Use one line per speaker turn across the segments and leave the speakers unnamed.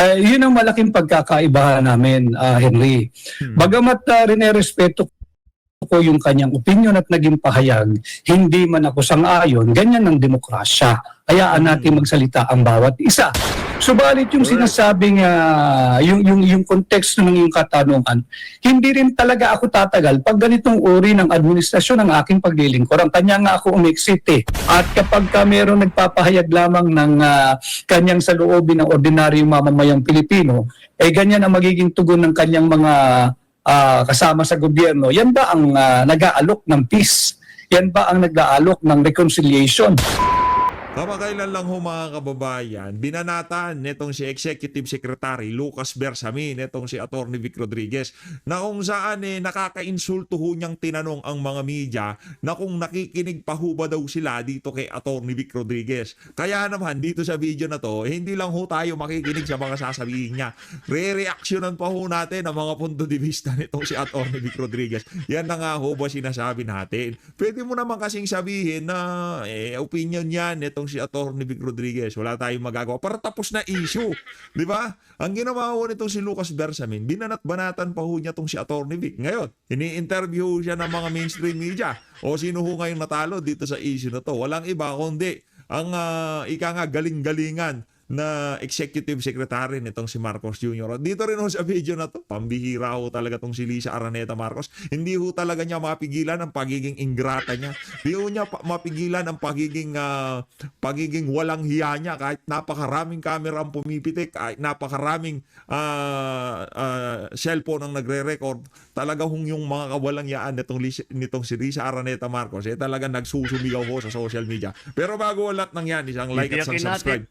Yun ang malaking pagkakaibahan namin, Henry. Bagamat rinerespeto ko yung kanyang opinion at naging pahayag, hindi man ako sang-ayon, ganyan ang demokrasya. Hayaan natin magsalita ang bawat isa. Subalit yung sinasabing yung konteksto ng iyong katanungan, hindi rin talaga ako tatagal pag ganitong uri ng administrasyon ng aking paglilingkuran. Kanya nga ako umexit eh. At kapag mayroong nagpapahayag lamang ng kanyang saloobin ng ordinaryong mamamayang Pilipino, ganyan ang magiging tugon ng kanyang mga kasama sa gobyerno. Yan ba ang nag-aalok ng peace? Yan ba ang nag-aalok ng reconciliation?
Kamakailan lang ho mga kababayan, binanatan netong si Executive Secretary Lucas Bersamin, netong si Atty. Vic Rodriguez, na kung saan nakaka-insulto ho niyang tinanong ang mga media na kung nakikinig pa ho ba daw sila dito kay Atty. Vic Rodriguez. Kaya naman dito sa video na to, hindi lang ho tayo makikinig sa mga sasabihin niya. Re-reactionan pa ho natin ang mga punto de vista nitong si Atty. Vic Rodriguez. Yan na nga ho ba sinasabi natin. Pwede mo naman kasing sabihin na opinion yan netong si Atty. Vic Rodriguez, wala tayong magagawa para tapos na issue, di ba? Ang ginawa ho nitong si Lucas Bersamin, binanat-banatan pa ho niya tong si Atty. Vic. Ngayon, ini-interview siya ng mga mainstream media. O sino ho ngayong natalo dito sa issue na to? Walang iba kundi ang ika nga galing-galingan na Executive Secretary nitong si Marcos Jr. Dito rin ho sa video na to, pambihira ho talaga tong si Lisa Araneta Marcos. Hindi ho talaga niya mapigilan ang pagiging ingrata niya. Hindi ho niya mapigilan ang pagiging walang hiya niya kahit napakaraming camera ang pumipitik, kahit napakaraming cellphone ang nagre-record. Talaga hong yung mga kawalang hiyaan nitong si Lisa Araneta Marcos talaga nagsusumigaw ho sa social media. Pero bago lahat ng yan, isang like at isang subscribe.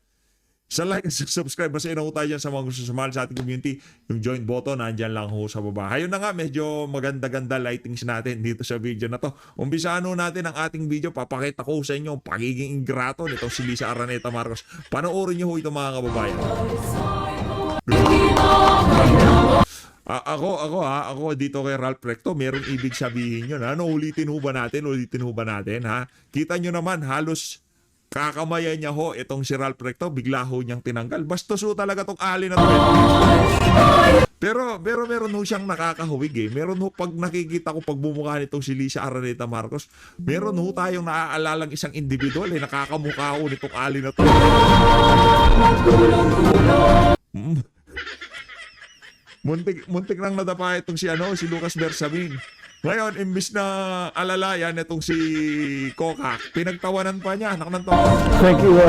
Sa like at subscribe, basta inaw tayo dyan sa mga gusto sumali sa ating community. Yung join button, nandyan lang ho sa baba. Ayun na nga, medyo maganda-ganda lightings natin dito sa video na to. Umpisaan ho natin ang ating video. Papakita ko sa inyo ang pagiging ingrato nitong si Lisa Araneta Marcos. Panoorin nyo ho ito mga kababayan. Ako dito kay Ralph Recto, meron ibig sabihin yun. Ano, ulitin ho ba natin? Ha? Kita nyo naman, halos kakamayan niya ho itong si Ralph Recto, bigla ho niyang tinanggal. Bastos ho talaga tong ali na to. Pero meron ho siyang nakakahuwig eh. Meron ho pag nakikita ko pagbumukha nitong si Lisa Araneta Marcos, meron ho tayong naaalalang isang individual nakakamukha ho nitong ali na to. Muntik nang nadapa itong si Lucas Bersamin. Ngayon, imbis na alalayan itong si Kokak, pinagtawanan pa niya.
Thank you,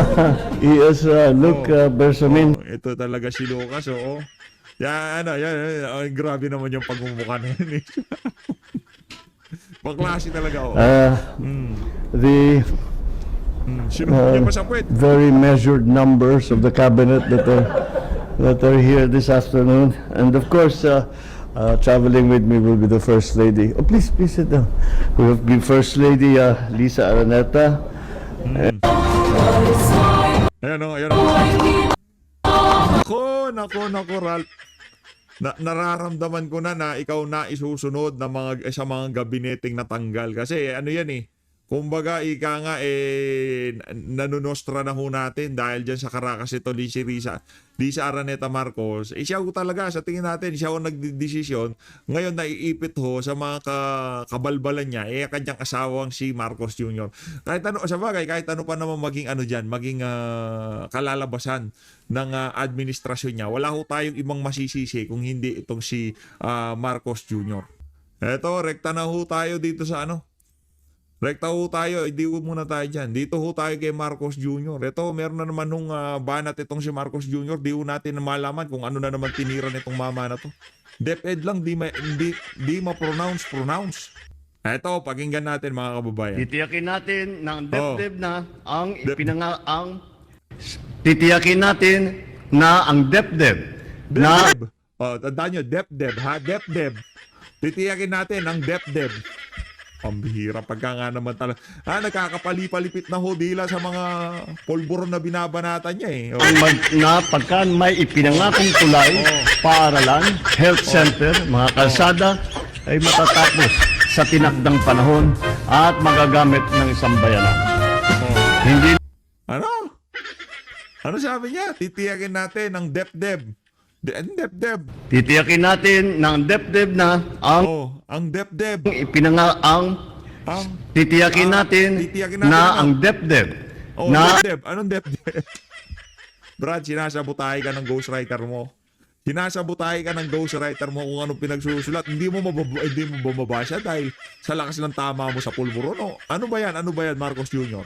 E.S. Luke Bersamin.
Ito talaga si Lucas, oo. Yan, grabe naman yung pagmumukha na yun. Pangklase talaga, oo.
The very measured numbers of the cabinet that are here this afternoon. And of course, traveling with me will be the First Lady. Oh, please sit down. We have been First Lady Lisa Araneta.
Ayan. Nako, Ralph. Nararamdaman ko na ikaw na isusunod na sa mga gabineting natanggal. Kasi ano yan eh. Kumbaga, ika nga nanunostra na ho natin dahil dyan sa Caracas ito si Lisa Araneta Marcos. Siya ho talaga, sa tingin natin, siya ho nagdidesisyon. Ngayon, naiipit ho sa mga kabalbalan niya, kanyang asawang si Marcos Jr. Kahit ano pa naman maging kalalabasan ng administrasyon niya, wala ho tayong ibang masisisi kung hindi itong si Marcos Jr. Eto, rekta na ho tayo dito sa Rekta ho tayo, hindi ho muna tayo dyan. Dito ho tayo kay Marcos Jr. Ito, meron na naman nung banat itong si Marcos Jr. Di ho natin malaman kung ano na naman tinira nitong mama na to. DepEd lang, di ma-pronounce. Ito, pakinggan natin mga kababayan.
Titiyakin natin ng DepEd titiyakin natin na ang DepEd
tandaan nyo, DepEd ha, DepEd. Titiyakin natin ang DepEd. Pambihira pagka nga naman talaga. Nagkakapalipalipit na ho dila sa mga polboron na binabanatan niya eh.
Pagka may ipinangakong tulay, paaralan, health center, mga kalsada, ay matatapos sa tinakdang panahon at magagamit ng isang bayanan. Hindi.
Ano sabi niya? Titiyakin natin ang DepEd. Ang DepDep.
Titiyakin natin ng DepDep na ang
Ang DepDep.
ang titiyakin natin
titiyakin natin
na
ano?
ang DepDep
Na DepDep. Anong DepDep? Brad, sinasabutahe ka ng ghostwriter mo. Sinasabutahe ka ng ghostwriter mo kung anong pinagsusulat. Hindi mo mababasa dahil sa lakas ng tama mo sa pulburon. No? Ano ba yan, Marcos Jr.?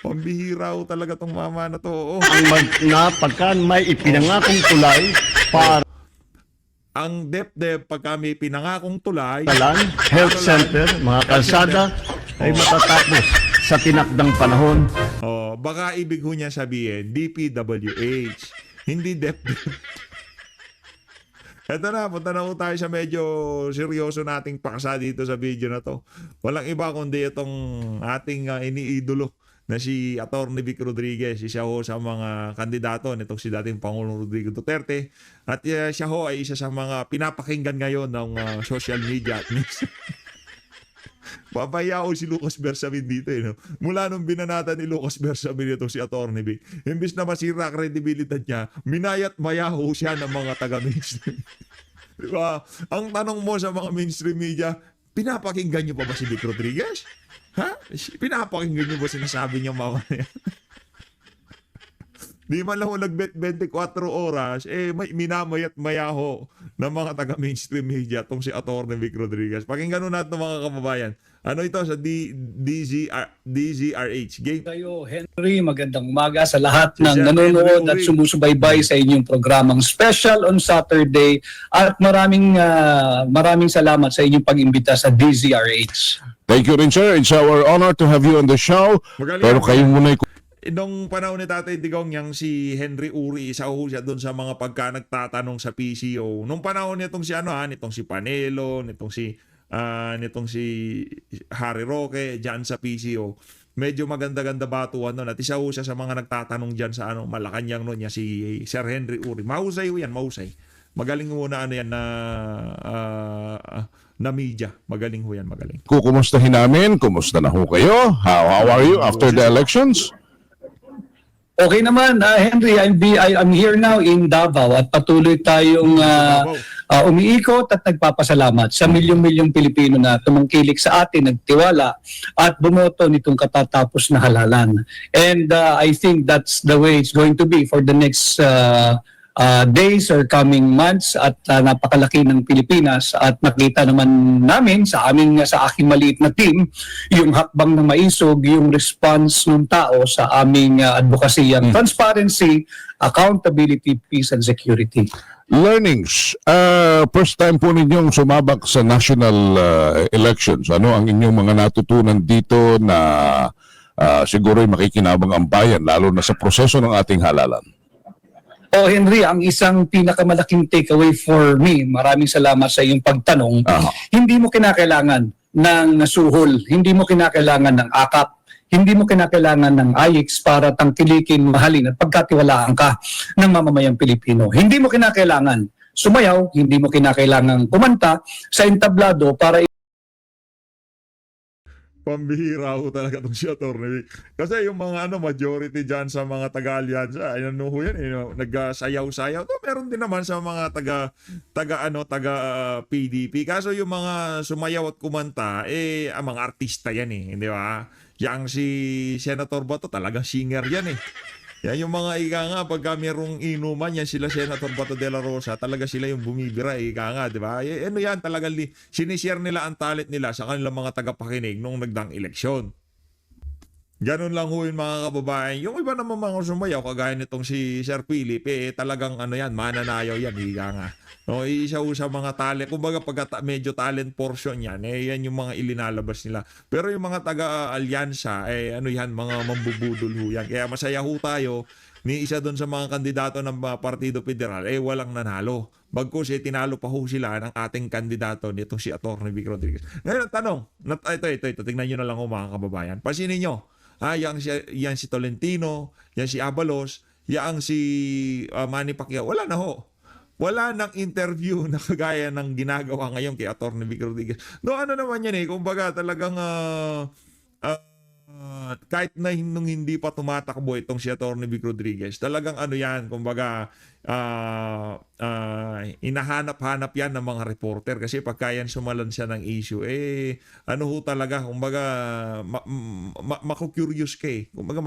Pambihira ho talaga tong mama na to.
na pagka may ipinangakong tulay para
Ang DepDep, pagka may pinangakong tulay,
health center, mga kalsada ay matatapos sa tinakdang panahon.
baka ibig ho niya sabihin, DPWH, hindi DepDep. Eto na, punta na po tayo sa medyo seryoso nating paksa dito sa video na to. Walang iba kundi itong ating iniidolo na si Atty. Vic Rodriguez. Siya ho sa mga kandidato nitong si dating Pangulong Rodrigo Duterte. At siya ho ay isa sa mga pinapakinggan ngayon ng social media. At papaya si Lucas Bersamin dito. No? Mula nung binanatan ni Lucas Bersamin itong si Atty. Vic, imbis na masira kredibilidad niya, minayat mayaho siya ng mga taga-mainstream. Diba? Ang tanong mo sa mga mainstream media, pinapakinggan niyo pa ba si Vic Rodriguez? Ha? Pinapakinggan niyo ba sinasabi niya mga yan? Di man lang nag-bet 24 oras, may minamayat mayaho ng mga taga-mainstream media itong si Atty. Vic Rodriguez. Pakinggan natin mga kababayan. Ano ito sa DZRH game?
Kayo, Henry, magandang umaga sa lahat ng
Sir
nanonood
Henry.
at sumusubaybay sa inyong programang special on Saturday. At maraming salamat sa inyong pag-imbita sa DZRH.
Thank you rin, sir. It's our honor to have you on the show.
Magaling.
Pero kayo muna
Nung panahon ni Tatay Digong, yang si Henry Uri, isa ho siya doon sa mga pagka nagtatanong sa PCO. Nung panahon nitong si nitong si Panelo, nitong si Harry Roque diyan sa PCO. Medyo maganda-ganda batuan noon. At isa ho siya sa mga nagtatanong diyan sa Malacanang noon niya si Sir Henry Uri. Mahusay ho yan, mahusay. Magaling ho na na media. Magaling ho yan, magaling.
kukumustahin namin. Kumusta na ho kayo? How are you after the elections?
Okay naman, Henry, I'm here now in Davao at patuloy tayong umiikot at nagpapasalamat sa milyong-milyong Pilipino na tumangkilik sa atin, nagtiwala at bumoto nitong katatapos na halalan. And I think that's the way it's going to be for the next days or coming months at napakalaki ng Pilipinas at nakita naman namin sa aking maliit na team yung hakbang ng maisog, yung response ng tao sa aming advokasiyang transparency, accountability, peace and security.
Learnings. First time po ninyong sumabak sa national elections. Ano ang inyong mga natutunan dito na siguro'y makikinabang ang bayan lalo na sa proseso ng ating halalan?
Henry, ang isang pinakamalaking takeaway for me, maraming salamat sa iyong pagtanong, hindi mo kinakailangan ng suhol, hindi mo kinakailangan ng akap, hindi mo kinakailangan ng AIX para tangkilikin, mahalin at pagkatiwalaan ka ng mamamayang Pilipino. Hindi mo kinakailangan sumayaw, hindi mo kinakailangan kumanta sa entablado para
Pambihira ho talaga itong si Atty. Vic. Kasi yung mga majority dyan sa mga taga-alyansa, nagsayaw-sayaw. Meron din naman sa mga taga PDP. Kaso yung mga sumayaw at kumanta, ang mga artista yan di ba? Yang si Senator Bato talagang singer yan Yan yung mga pagka merong inuman, yan sila Senator Bato de la Rosa, talaga sila yung bumibira, di ba? Yan, talagang sinishare nila ang talent nila sa kanilang mga tagapakinig nung nagdang eleksyon. Ganun lang ho yung mga kababayan. Yung iba naman mga sumayaw, kagaya nitong si Sir Philip, talagang mananayaw yan, No, isa ho sa mga talent. Kumbaga pagka medyo talent portion yan, yan yung mga ilinalabas nila. Pero yung mga taga-alyansa, mga mambubudol ho yan. Kaya masaya ho tayo ni isa doon sa mga kandidato ng Partido Federal, walang nanalo. Bagkus, tinalo pa ho sila ng ating kandidato nitong si Atty. Vic Rodriguez. Ngayon, ang tanong, ito, tingnan nyo na lang ho mga kababayan. Pasinin nyo, yan si Tolentino, yan si Abalos, yan si Manny Pacquiao, wala na ho. Wala nang interview na kagaya ng ginagawa ngayon kay Atty. Vic Rodriguez. No, naman yan kumbaga talagang kahit na nung hindi pa tumatakbo itong si Atty. Vic Rodriguez, talagang ano yan, kumbaga, hinahanap-hanap yan ng mga reporter kasi pagka yan sumalan siya ng issue, ano ho talaga, kumbaga, maku-curious ka eh. Kumbaga,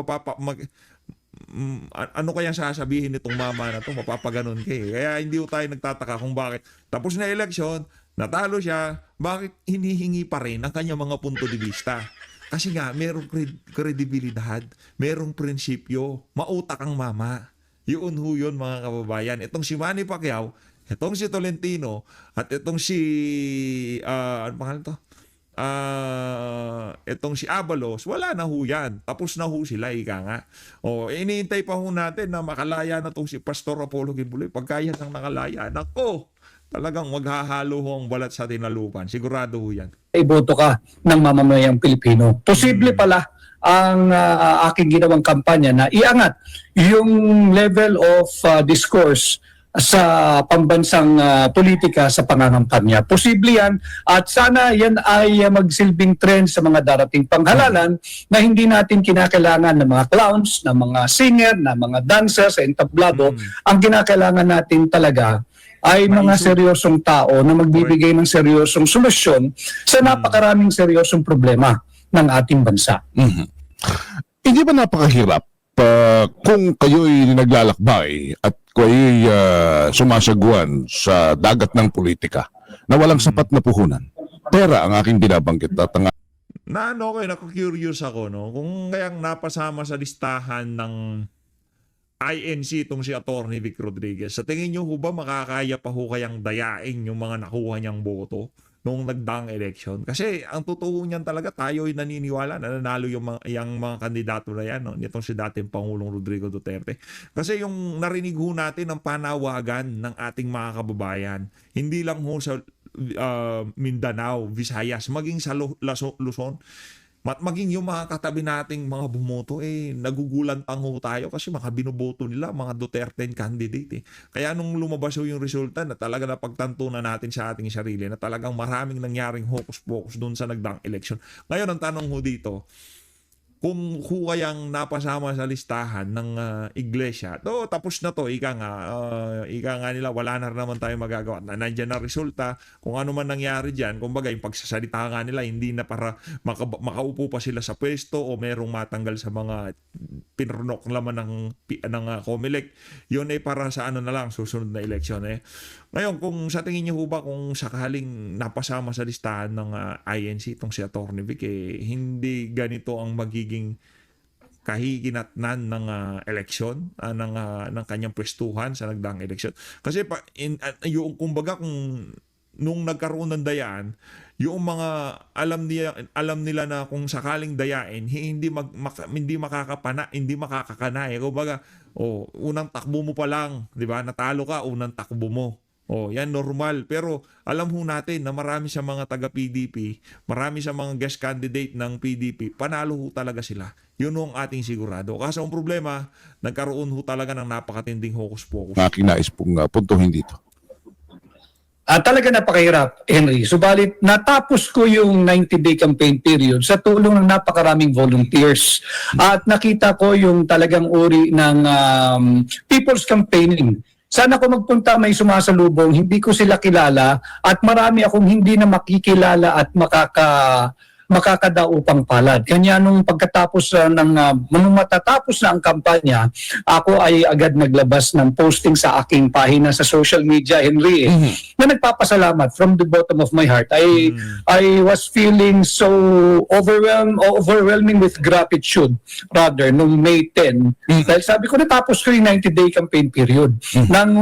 ano kayang sasabihin nitong mama na to, mapapaganon ka eh. Kaya hindi ho tayo nagtataka kung bakit tapos na eleksyon, natalo siya, bakit hinihingi pa rin ang kanyang mga punto de vista. Kasi nga, merong kredibilidad, merong prinsipyo, mautak ang mama. Yun ho yun, mga kababayan. Itong si Manny Pacquiao, itong si Tolentino, at itong si, ano pangalan to? Itong si Abalos, wala na ho yan. Tapos na ho sila, ika nga. Iniintay pa ho natin na makalaya na itong si Pastor Apollo Kibuloy. Pagka yan ang nakalaya, nako, talagang maghahalo ho ang balat sa tinalupan. Sigurado ho yan.
Iboto ka ng mamamayang Pilipino. Posible pala ang aking ginawang kampanya na iangat yung level of discourse sa pambansang politika sa pangangampanya. Posible yan at sana yan ay magsilbing trend sa mga darating panghalalan na hindi natin kinakailangan ng mga clowns, ng mga singer, ng mga dancers, entablado. Ang kinakailangan natin talaga ay mga seryosong tao na magbibigay ng seryosong solusyon sa napakaraming seryosong problema ng ating bansa.
Hindi ba napakahirap kung kayo'y naglalakbay at kayo'y sumasagwan sa dagat ng politika na walang sapat na puhunan? Pera ang aking binabanggit at ang
naku-curious ako, no? Kung kayang napasama sa listahan ng INC itong si Atty. Vic Rodriguez, sa tingin nyo ho ba makakaya pa ho kayang dayain yung mga nakuha niyang boto noong nagdaang election? Kasi ang totoo niyan talaga, tayo ay naniniwala na nanalo yung mga kandidato na yan, no? Nitong si dating Pangulong Rodrigo Duterte. Kasi yung narinig ho natin ng panawagan ng ating mga kababayan, hindi lang ho sa Mindanao, Visayas, maging sa Luzon, maging yung mga katabi nating mga bumoto, nagugulantang ho tayo kasi mga binoboto nila, mga Duterte candidate. Kaya nung lumabas ho yung resulta na talaga napagtanto na natin sa ating sarili na talagang maraming nangyaring hocus-pocus doon sa nagdaang election. Ngayon, ang tanong ho dito, kung kayang napasama sa listahan ng iglesia, tapos na to, ika nga nila, wala na naman tayo magagawa. Nandiyan na resulta, kung ano man nangyari dyan, kumbaga yung pagsasalita nga nila, hindi na para makaupo pa sila sa pwesto o merong matanggal sa mga pinrunok laman ng COMELEC. Yun para sa ano na lang, susunod na eleksyon. Ngayon, kung sa tingin niyo ba kung sakaling napasama sa listahan ng INC itong si Atty. Vic, hindi ganito ang magiging kahiginatnan ng eleksyon, ng kanyang pwestuhan sa nagdaang eleksyon. Kasi yung kumbaga kung nung nagkaroon ng dayaan, yung mga alam nila na kung sakaling dayain, hindi makakapana, hindi makakakana. Kumbaga, unang takbo mo pa lang, 'di ba? Natalo ka, unang takbo mo. Yan normal. Pero alam ho natin na marami sa mga taga-PDP, marami sa mga guest candidate ng PDP, panalo ho talaga sila. Yun ho ang ating sigurado. Kaso ang problema, nagkaroon ho talaga ng napakatinding hocus-pocus.
aking nais pong puntuhin dito.
Talaga napakahirap, Henry. Subalit, natapos ko yung 90-day campaign period sa tulong ng napakaraming volunteers. At nakita ko yung talagang uri ng people's campaigning. Sana ko magpunta may sumasalubong, hindi ko sila kilala at marami akong hindi na makikilala at makakadaupang palad. Kanya nung pagkatapos matatapos na ang kampanya, ako ay agad naglabas ng posting sa aking pahina sa social media, Henry, na nagpapasalamat from the bottom of my heart. I was feeling so overwhelming with gratitude rather nung May 10. Dahil sabi ko natapos ko yung 90-day campaign period nang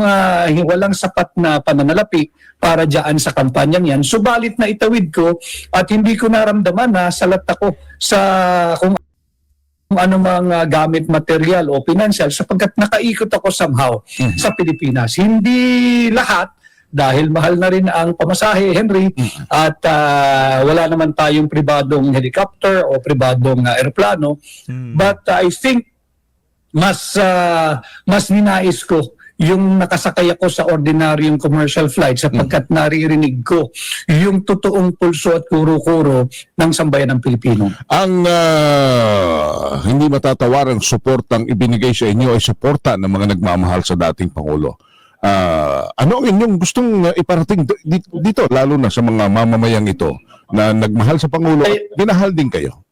walang sapat na pananalapi para dyan sa kampanyang yan. Subalit na itawid ko at hindi ko naramdaman na salat ako sa kung ano mga gamit material o financial sapagkat nakaikot ako somehow sa Pilipinas. Hindi lahat dahil mahal na rin ang pamasahe, Henry, at wala naman tayong pribadong helicopter o pribadong aeroplano. But I think mas ninais ko yung nakasakay ako sa ordinaryong commercial flight sapagkat naririnig ko yung totoong pulso at kuro-kuro ng sambayan ng Pilipino.
Ang hindi matatawarang suportang ibinigay sa inyo ay suporta ng mga nagmamahal sa dating Pangulo. Ano ang inyong gustong iparating dito, lalo na sa mga mamamayang ito na nagmahal sa Pangulo at binahal din kayo?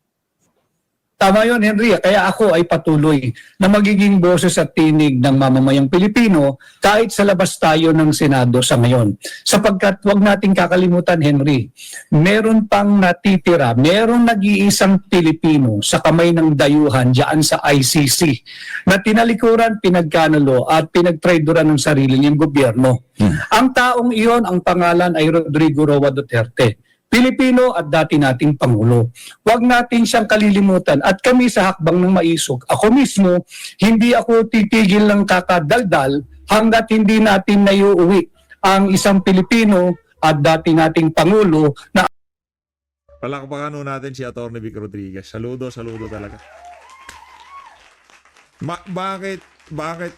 Tama yun, Henry. Kaya ako ay patuloy na magiging boses at tinig ng mamamayang Pilipino kahit sa labas tayo ng Senado sa ngayon. Sapagkat wag nating kakalimutan, Henry, meron pang natitira, meron nag-iisang Pilipino sa kamay ng dayuhan diyan sa ICC na tinalikuran, pinagkanulo at pinagtraidoran ng sarili niyang gobyerno. Ang taong iyon, ang pangalan ay Rodrigo Roa Duterte. Pilipino at dati nating Pangulo. Huwag natin siyang kalilimutan at kami sa Hakbang ng Maisog, ako mismo, hindi ako titigil ng kakadaldal hanggat hindi natin naiuwi ang isang Pilipino at dati nating Pangulo na
Palakpakan natin si Atty. Vic Rodriguez. Saludo talaga. Bakit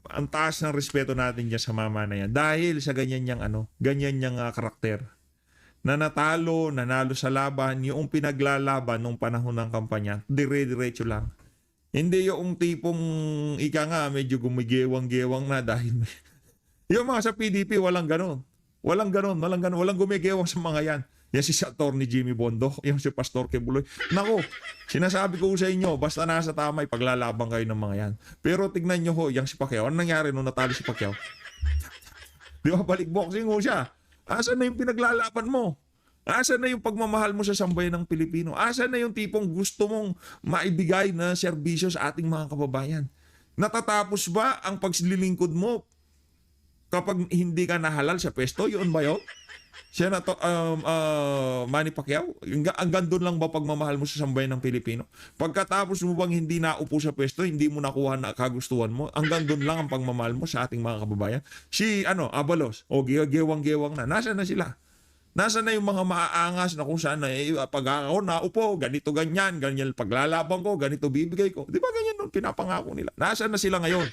ang taas ng respeto natin diyan sa mama na yan dahil sa ganyan niyang karakter na nanalo sa laban, yung pinaglalaban nung panahon ng kampanya, dire-diretso lang. Hindi yung tipong ika nga medyo gumigewang-gewang na dahil yung mga sa PDP walang ganon, walang gumigewang sa mga yan. Yan si Atty. Jimmy Bondo, yan si Pastor Quebuloy. Nako, sinasabi ko sa inyo, basta nasa tama, ipaglalaban kayo ng mga yan. Pero tignan nyo ho, yan si Pacquiao. Ano nangyari nung natalo si Pacquiao? Di ba, balik boxing ho siya. Asan na yung pinaglalaban mo? Asan na yung pagmamahal mo sa sambayan ng Pilipino? Asan na yung tipong gusto mong maibigay na serbisyo sa ating mga kababayan? Natatapos ba ang paglilingkod mo kapag hindi ka nahalal sa pesto? Yun ba yun? Siya na to, Manny Pacquiao, hanggang doon lang ba pagmamahal mo sa sambayan ng Pilipino? Pagkatapos mo bang hindi naupo sa pwesto, hindi mo nakuha na kagustuhan mo, hanggang doon lang ang pagmamahal mo sa ating mga kababayan? Si Abalos, gewang-gewang na, nasaan na sila? Nasaan na yung mga maaangas na kung saan na pag ako naupo, ganito ganyan paglalaban ko, ganito bibigay ko. Di ba ganyan nun pinapangako nila? Nasaan na sila ngayon?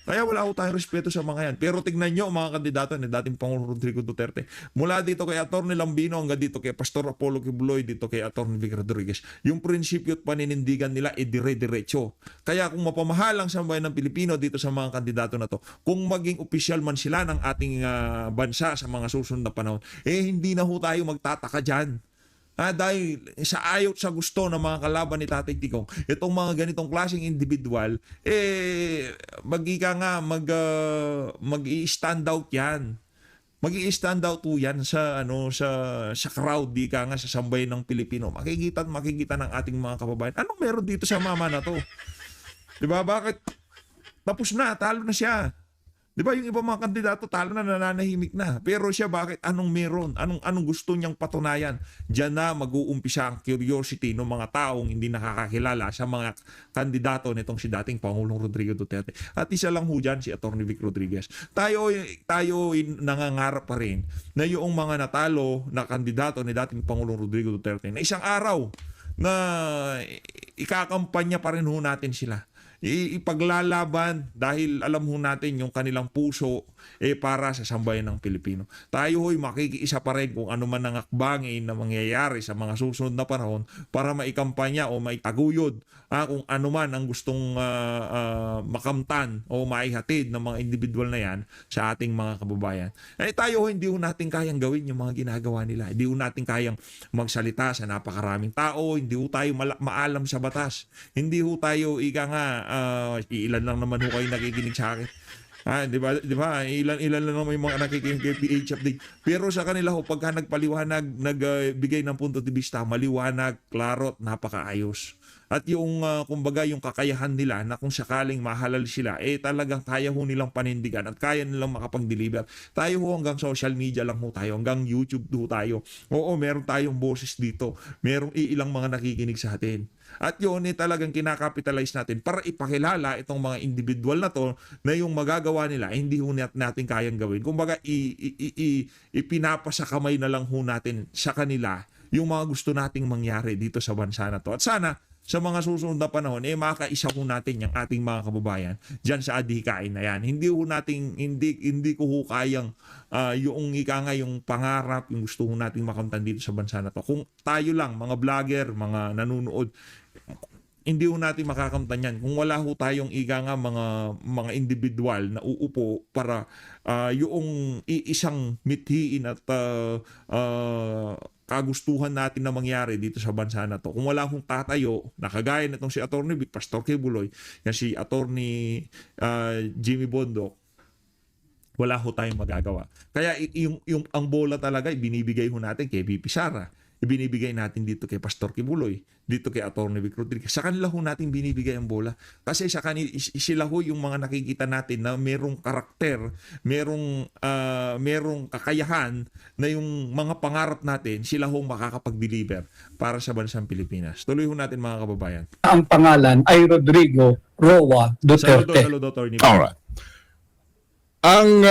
Kaya wala ko tayong respeto sa mga yan. Pero tignan nyo mga kandidato ni dating Pangulong Rodrigo Duterte. Mula dito kay Atty. Lambino hanggang dito kay Pastor Apollo Quebuloy, dito kay Atty. Vic Rodriguez. Yung prinsipyo at paninindigan nila ay dire-diretso. Kaya kung mapamahal ang sambayan ng Pilipino dito sa mga kandidato na to, kung maging opisyal man sila ng ating bansa sa mga susunod na panahon, hindi na ho tayo magtataka dyan. Dahil sa ayot sa gusto ng mga kalaban ni Tatay Digong, itong mga ganitong klaseng individual, mag-i-stand out yan. Mag-i-stand out po yan sa crowd, di ka nga sa sambayan ng Pilipino. Makikita ng ating mga kababayan. Anong meron dito sa mama na to? 'Di ba? Bakit tapos na, talo na siya? Di ba yung iba mga kandidato talo na, nananahimik na. Pero siya bakit? Anong meron? Anong gusto niyang patunayan? Diyan na mag-uumpisa ang curiosity ng mga taong hindi nakakakilala sa mga kandidato nitong si dating Pangulong Rodrigo Duterte. At isa lang ho dyan, si Atty. Vic Rodriguez. Tayo nangangarap pa rin na yung mga natalo na kandidato ni dating Pangulong Rodrigo Duterte na isang araw na ikakampanya pa rin ho natin sila. Ipaglalaban dahil alam ho natin yung kanilang puso para sa sambayan ng Pilipino. Tayo ho'y makikiisa pa rin kung ano man ang akbangin na mangyayari sa mga susunod na panahon para maikampanya o maitaguyod kung ano man ang gustong makamtan o maihatid ng mga individual na yan sa ating mga kababayan. Tayo hindi ho natin kayang gawin yung mga ginagawa nila. Hindi ho natin kayang magsalita sa napakaraming tao. Hindi ho tayo maalam sa batas. Hindi ho tayo ilan lang naman ho kayo nakikinig sa akin. Di ba? Ilan lang naman yung mga nakikinig kay PH Update. Pero sa kanila ho, pagka nagpaliwanag, nagbigay ng punto de vista, maliwanag, klaro at napakaayos. At yung kumbaga yung kakayahan nila na kung sakaling mahalal sila, talagang kaya ho nilang panindigan at kaya nilang makapag-deliver. Tayo ho hanggang social media lang ho tayo, hanggang YouTube ho tayo. Oo, meron tayong boses dito. Merong ilang mga nakikinig sa atin. At yun talagang kinakapitalize natin para ipakilala itong mga individual na to na yung magagawa nila hindi ho natin kayang gawin. Kumbaga ipinapasa kamay na lang ho natin sa kanila yung mga gusto nating mangyari dito sa bansa na to. At sana sa mga susunod na panahon, makaisa ho natin yung ating mga kababayan dyan sa adhikain na yan. Hindi ko ho kayang yung ika nga, yung pangarap, yung gusto ho nating makamtan dito sa bansa na to. Kung tayo lang, mga vlogger, mga nanonood, hindi ho natin makakamtan yan. Kung wala ho tayong ika nga mga individual na uupo para yung isang mithiin at kagustuhan natin na mangyari dito sa bansa na to. Kung wala hong tatayo, nakagaya na itong si Atty. Vic, Pastor Kibuloy, yan si Atty. Jimmy Bondoc, wala ho tayong magagawa. Kaya ang bola talaga, binibigay ho natin kay VP Sara. Ibinibigay natin dito kay Pastor Kibuloy, dito kay Atty. Vic Rodriguez. Sa kanila ho natin binibigay ang bola. Kasi sa kanila, sila ho yung mga nakikita natin na merong karakter, merong kakayahan na yung mga pangarap natin, sila ho makakapag-deliver para sa bansang Pilipinas. Tuloy ho natin mga kababayan.
Ang pangalan ay Rodrigo Roa Duterte.
Saludo, Atty. Vic.
Alright. Ang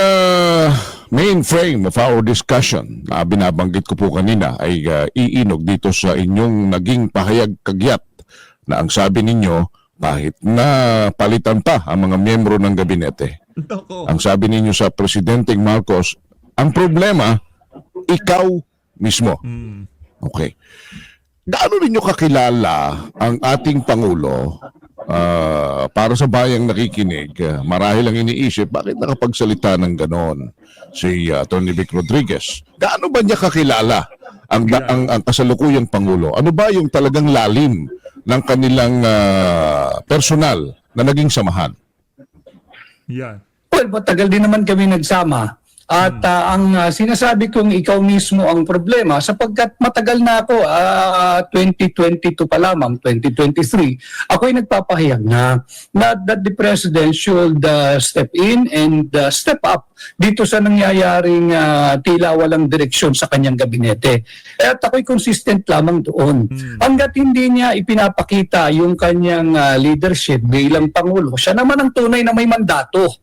main frame of our discussion na binabanggit ko po kanina ay iinog dito sa inyong naging pahayag kagyat na ang sabi ninyo kahit na palitan pa ang mga miyembro ng gabinete.
Nako.
Ang sabi ninyo sa Presidenteng Marcos, ang problema, ikaw mismo. Okay. Gaano ninyo kakilala ang ating Pangulo para sa bayang nakikinig? Marahil ang iniisip, bakit nakapagsalita ng ganon si Atty. Vic Rodriguez? Gaano ba niya kakilala ang kasalukuyang Pangulo? Ano ba yung talagang lalim ng kanilang personal na naging samahan?
Yan.
Well, matagal din naman kami nagsama. At ang sinasabi kong ikaw mismo ang problema sapagkat matagal na ako, 2022 pa lamang, 2023, ako'y nagpapahayag na that the President should step in and step up dito sa nangyayaring tila walang direksyon sa kanyang gabinete. At ako'y consistent lamang doon. Hanggat hindi niya ipinapakita yung kanyang leadership bilang Pangulo, siya naman ang tunay na may mandato.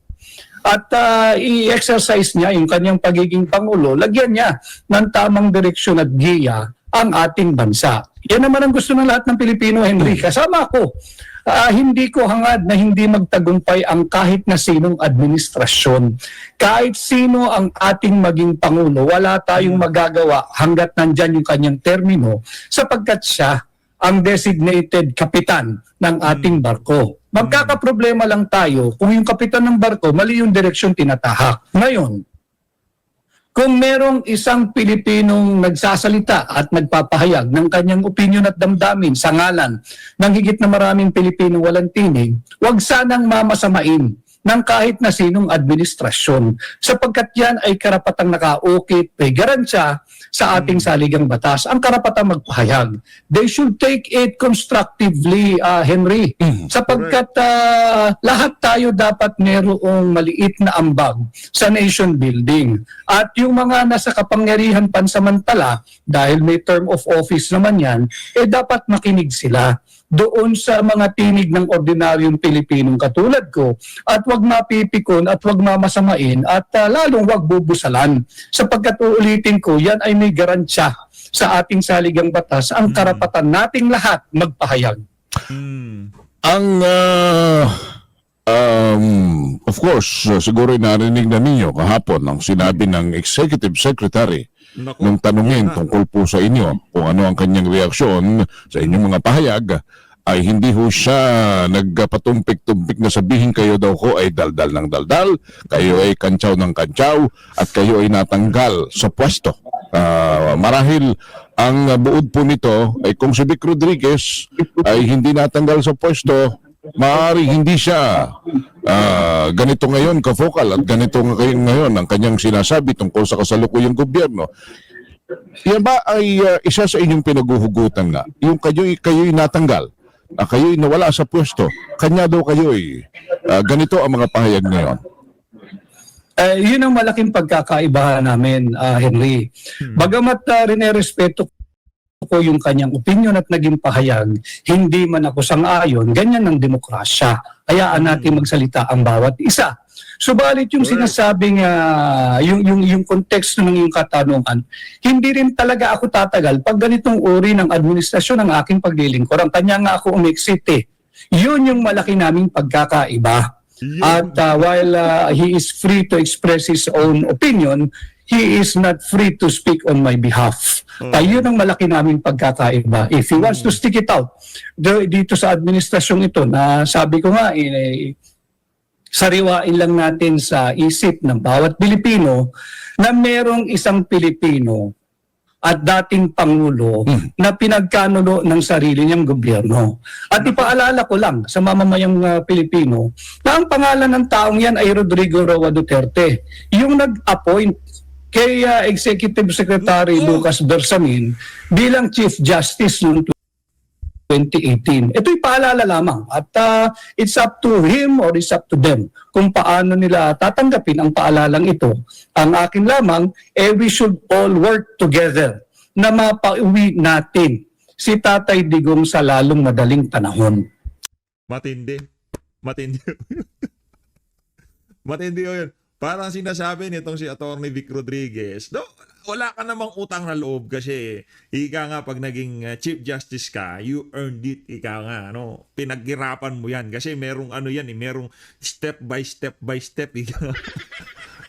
At i-exercise niya yung kanyang pagiging Pangulo, lagyan niya ng tamang direksyon at giya ang ating bansa. Yan naman ang gusto ng lahat ng Pilipino, Henry. Kasama ko. Hindi ko hangad na hindi magtagumpay ang kahit na sinong administrasyon. Kahit sino ang ating maging Pangulo, wala tayong magagawa hanggat nandyan yung kanyang termino sapagkat siya ang designated kapitan ng ating barko. Magkakaproblema lang tayo kung yung kapitan ng barko, mali yung direksyon tinatahak. Ngayon, kung merong isang Pilipinong nagsasalita at nagpapahayag ng kanyang opinion at damdamin sa ngalan ng higit na maraming Pilipinong walang tinig, huwag sanang mamasamain ng kahit na sinong administrasyon sapagkat yan ay karapatang nakaukit, may garansya sa ating saligang batas, ang karapatang magpahayag. They should take it constructively, Henry, sapagkat lahat tayo dapat merong maliit na ambag sa nation building. At yung mga nasa kapangyarihan pansamantala, dahil may term of office naman yan, dapat makinig sila doon sa mga tinig ng ordinaryong Pilipinong katulad ko at wag mapipikon at wag mamasamain at lalong wag bubusalan sapagkat uulitin ko yan ay may garansya sa ating saligang batas ang karapatan nating lahat magpahayag.
Of course, siguro narinig na ninyo kahapon ang sinabi ng Executive Secretary nung tanungin tungkol po sa inyo kung ano ang kanyang reaksyon sa inyong mga pahayag, ay hindi ho siya nagpatumpik-tumpik na sabihin kayo daw ko ay daldal ng daldal, kayo ay kantsaw ng kantsaw, at kayo ay natanggal sa pwesto. Marahil ang buod po nito ay kung si Vic Rodriguez ay hindi natanggal sa pwesto, maaaring hindi siya ganito ngayon ka-focal at ganito ngayon ang kanyang sinasabi tungkol sa kasalukuyang gobyerno. Yan ba ay isa sa inyong pinaguhugutan nga? Yung kayo'y natanggal, kayo'y nawala sa pwesto, kanya daw kayo'y ganito ang mga pahayag ngayon.
Yun ang malaking pagkakaibahan namin, Henry. Bagamat rinerespeto ko yung kanyang opinion at naging pahayag, hindi man ako sang-ayon, ganyan ang demokrasya. Hayaan natin magsalita ang bawat isa. Subalit yung
Correct.
sinasabing yung konteksto ng yung katanungan, hindi rin talaga ako tatagal pag ganitong uri ng administrasyon ng aking paglilingkuran. Kanya nga ako umexit eh. Yun yung malaki naming pagkakaiba.
Yun.
At while he is free to express his own opinion, he is not free to speak on my behalf. Yun ang malaki naming pagkakaiba. If he wants to stick it out dito sa administrasyong ito, na sabi ko nga, sariwain lang natin sa isip ng bawat Pilipino na merong isang Pilipino at dating Pangulo na pinagkanulo ng sarili niyang gobyerno. At ipaalala ko lang sa mamamayang Pilipino na ang pangalan ng taong yan ay Rodrigo Roa Duterte. Yung nag-appoint kay Executive Secretary Lucas Bersamin bilang Chief Justice noong 2018. Ito'y paalala lamang at it's up to him or it's up to them kung paano nila tatanggapin ang paalalang ito. Ang akin lamang, we should all work together na mapauwi natin si Tatay Digong sa lalong madaling panahon.
Matindi. Matindi. Matindi yun. Parang sinasabi nitong si Atty. Vic Rodriguez, no, wala ka namang utang na loob kasi ika nga pag naging Chief Justice ka, you earned it, ika nga, no? Pinaghirapan mo yan kasi merong ano yan, merong step by step, ika nga.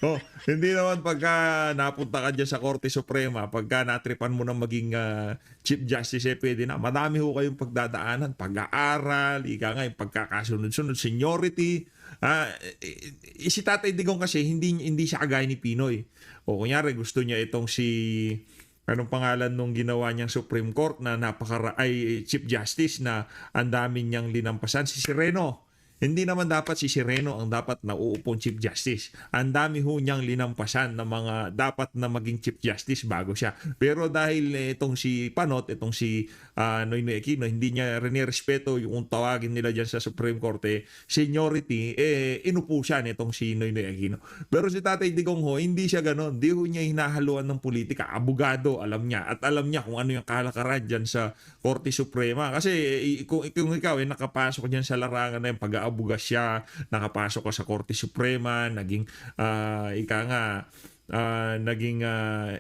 Oh, hindi naman pagka napunta ka dyan sa Korte Suprema, pagka natripan mo na maging Chief Justice, pwede na. Madami ho kayong pagdadaanan, pag-aaral, ika nga, yung pagkakasunod-sunod, seniority. Si Tatay Digong kasi hindi siya kagaya ni Pinoy. O kunyari gusto niya itong si anong pangalan nung ginawa niyang Supreme Court na Chief Justice na ang dami niyang linampasan, si Sereno. Hindi naman dapat si Sereno ang dapat nauupong Chief Justice. Ang dami ho niyang linampasan na mga dapat na maging Chief Justice bago siya. Pero dahil itong si Panot, itong si Noynoy Aquino, hindi niya respeto yung tawagin nila dyan sa Supreme Court, seniority, inupo siya nitong si Noynoy Aquino. Pero si Tatay Digong ho, hindi siya ganon. Hindi ho niya hinahaluan ng politika. Abogado, alam niya. At alam niya kung ano yung kalakaran dyan sa Korte Suprema. Kasi kung ikaw nakapasok dyan sa larangan na yung pag-aabuga siya, nakapasok ka sa Korte Suprema, naging naging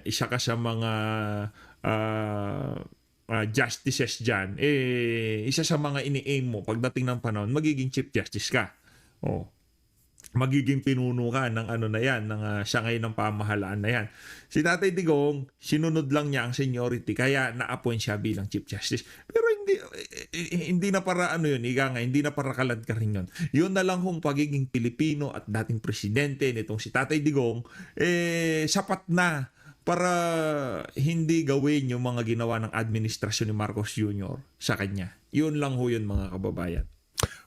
isa ka sa mga justices dyan, isa sa mga ini-aim mo pagdating ng panahon, magiging Chief Justice ka. Oh. Magiging pinuno ka ng ano na yan, ng sangay ng pamahalaan na yan. Si Tatay Digong, sinunod lang niya ang seniority, kaya na-appoint siya bilang Chief Justice. Pero hindi na para ano yun, hindi na para kalad ka rin yun. Yun na lang kung pagiging Pilipino at dating presidente nitong si Tatay Digong, sapat na para hindi gawin yung mga ginawa ng administrasyon ni Marcos Jr. sa kanya. Yun lang ho yun, mga kababayan.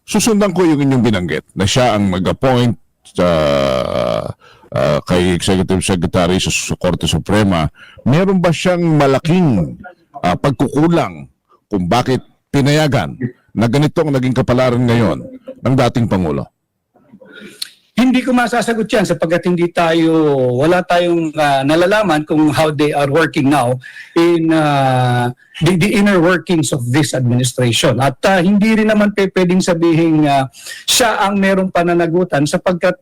Susundan ko yung inyong binanggit na siya ang mag-appoint sa kay Executive Secretary sa Korte Suprema. Meron ba siyang malaking pagkukulang kung bakit pinayagan na ganito ang naging kapalaran ngayon ng dating Pangulo?
Hindi ko masasagot yan sapagkat wala tayong nalalaman kung how they are working now in the inner workings of this administration. At hindi rin naman pwedeng sabihin siya ang merong pananagutan sapagkat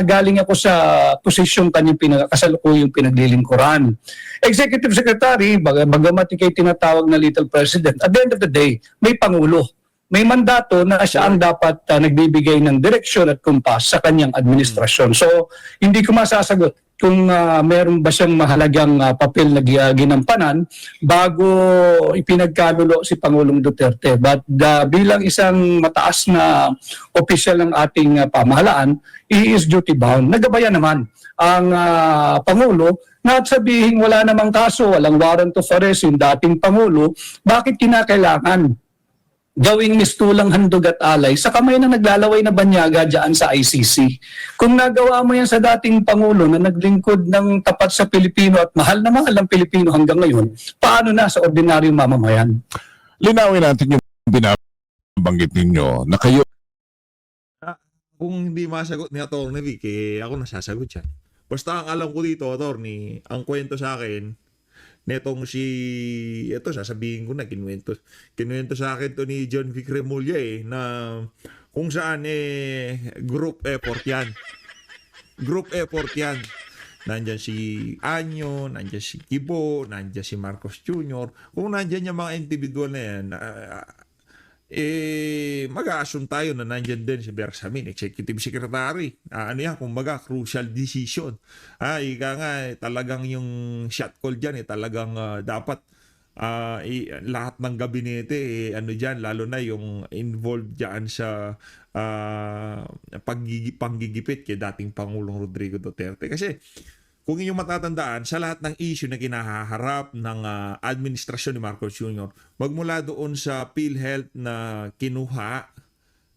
galing ako sa posisyong kanyang kasalukuyang pinaglilingkuran. Executive Secretary, bagamat ikay tinatawag na Little President, at the end of the day, may Pangulo. May mandato na siya ang dapat nagbibigay ng direksyon at kumpas sa kanyang administrasyon. So, hindi ko masasagot kung meron ba siyang mahalagang papel na ginampanan bago ipinagkanulo si Pangulong Duterte. But bilang isang mataas na opisyal ng ating pamahalaan, he is duty bound. Nagabayan naman ang Pangulo na at sabihin wala namang kaso, walang warrant of arrest yung dating Pangulo, bakit kinakailangan gawing mistulang handog at alay sa kamay na naglalaway na banyaga dyan sa ICC. Kung nagawa mo yan sa dating Pangulo na naglingkod ng tapat sa Pilipino at mahal na mahal ng Pilipino hanggang ngayon, paano na sa ordinaryong mamamayan?
Linawin natin yung binabanggit ninyo na kayo
Kung hindi masagot ni Atty. Vic, ako nasasagot siya. Basta ang alam ko dito, Atty., ang kwento sa akin, netong ito sasabihin ko na, kinuwento sa akin to ni John Vic Remulla na kung saan group effort yan. Group effort yan. Nandyan si Anyo, nandyan si Kibo, nandyan si Marcos Jr. Kung nandyan yung mga individual na yan, mag-a-assume tayo na nandyan din si Bersamin, Executive Secretary. Ano yan, kumbaga, crucial decision. Ika nga, talagang yung shot call dyan, talagang dapat lahat ng gabinete, ano dyan, lalo na yung involved dyan sa panggigipit kay dating Pangulong Rodrigo Duterte. Kasi, kung inyong matatandaan, sa lahat ng issue na kinahaharap ng administrasyon ni Marcos Jr., magmula doon sa PhilHealth na kinuha,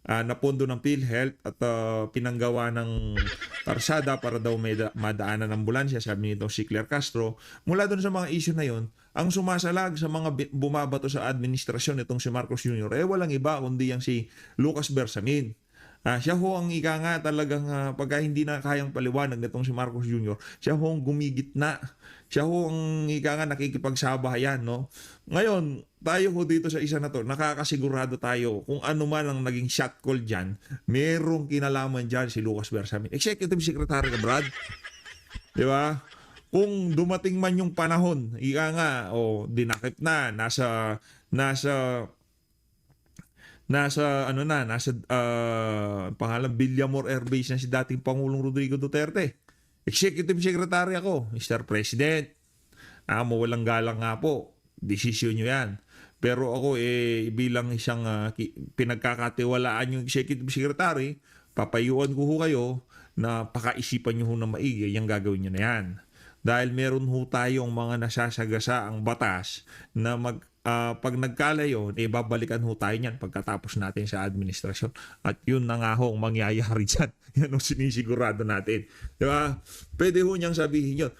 na pondo ng PhilHealth at pinanggawa ng karsada para daw may madaanan ng ambulansya, sabi nito si Claire Castro, mula doon sa mga issue na yon, ang sumasalag sa mga bumabato sa administrasyon nitong si Marcos Jr., walang iba kundi yang si Lucas Bersamin. Siya ho ang ika nga talagang pagka hindi na kayang paliwanag nitong si Marcos Jr., siya ho ang gumigitna. Siya ho ang ika nga nakikipagsabayan, no? Ngayon, tayo ho dito sa isa na to, nakakasigurado tayo kung ano man ang naging shot call dyan, merong kinalaman dyan si Lucas Bersamin. Executive Secretary ka, Brad. Di ba? Kung dumating man yung panahon, ika nga, dinakip na, nasa pangalan Villamor Air Base na si dating Pangulong Rodrigo Duterte. Executive Secretary ako, Mr. President. Mawalang galang nga po. Desisyon nyo yan. Pero ako bilang isang pinagkakatiwalaan yung Executive Secretary, papayuan ko ho kayo na pakaisipan nyo ho na maigi yung gagawin nyo na yan. Dahil meron ho tayong mga nasasagasa ang batas na pag nagkala yun, babalikan ho tayo niyan pagkatapos natin sa administrasyon. At yun na nga ho ang mangyayari dyan. Yan ang sinisigurado natin. Di ba? Pwede ho niyang sabihin yun.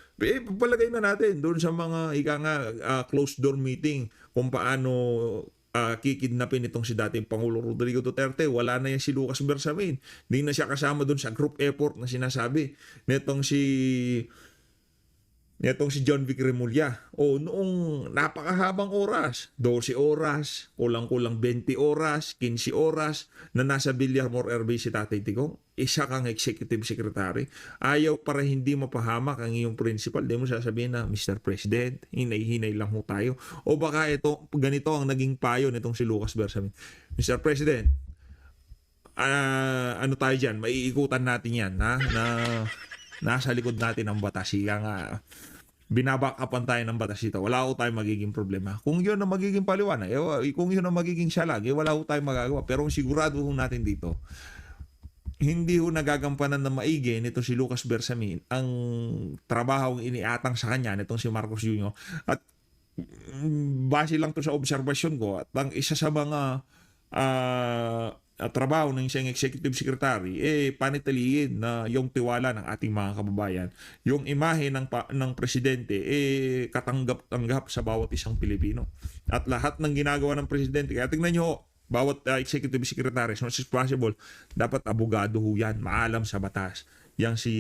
Palagay na natin doon sa mga closed door meeting kung paano kikidnapin itong si dating Pangulong Rodrigo Duterte. Wala na yan si Lucas Bersamin. Hindi na siya kasama doon sa group effort na sinasabi nitong si John Vic Remulla. Noong napakahabang oras, 12 oras, kulang-kulang 20 oras, 15 oras, na nasa Villamor Air Base si Tatay Digong, isa kang Executive Secretary, ayaw para hindi mapahamak ang iyong principal, di mo sasabihin na, Mr. President, hinay-hinay lang ho tayo. O baka ganito ang naging payo nitong si Lucas Bersamin. Mr. President, ano tayo dyan? Maiikutan natin yan, na nasa likod natin ang batas. Siya nga, binabakapan tayo ng batas ito. Wala ko tayong magiging problema. Kung yun ang magiging paliwanag, kung yun ang magiging salag, wala ko tayong magagawa. Pero sigurado ho natin dito, hindi ho nagagampanan na maigi nito si Lucas Bersamin ang trabaho iniatang sa kanya nitong si Marcos Jr. At base lang to sa obserbasyon ko, at ang isa sa mga trabaho ng isang executive secretary, panitiliin na yung tiwala ng ating mga kababayan. Yung imahe ng presidente, katanggap-tanggap sa bawat isang Pilipino. At lahat ng ginagawa ng presidente, kaya tingnan nyo, bawat executive secretary, as much as possible, dapat abogado ho yan, maalam sa batas. Yang si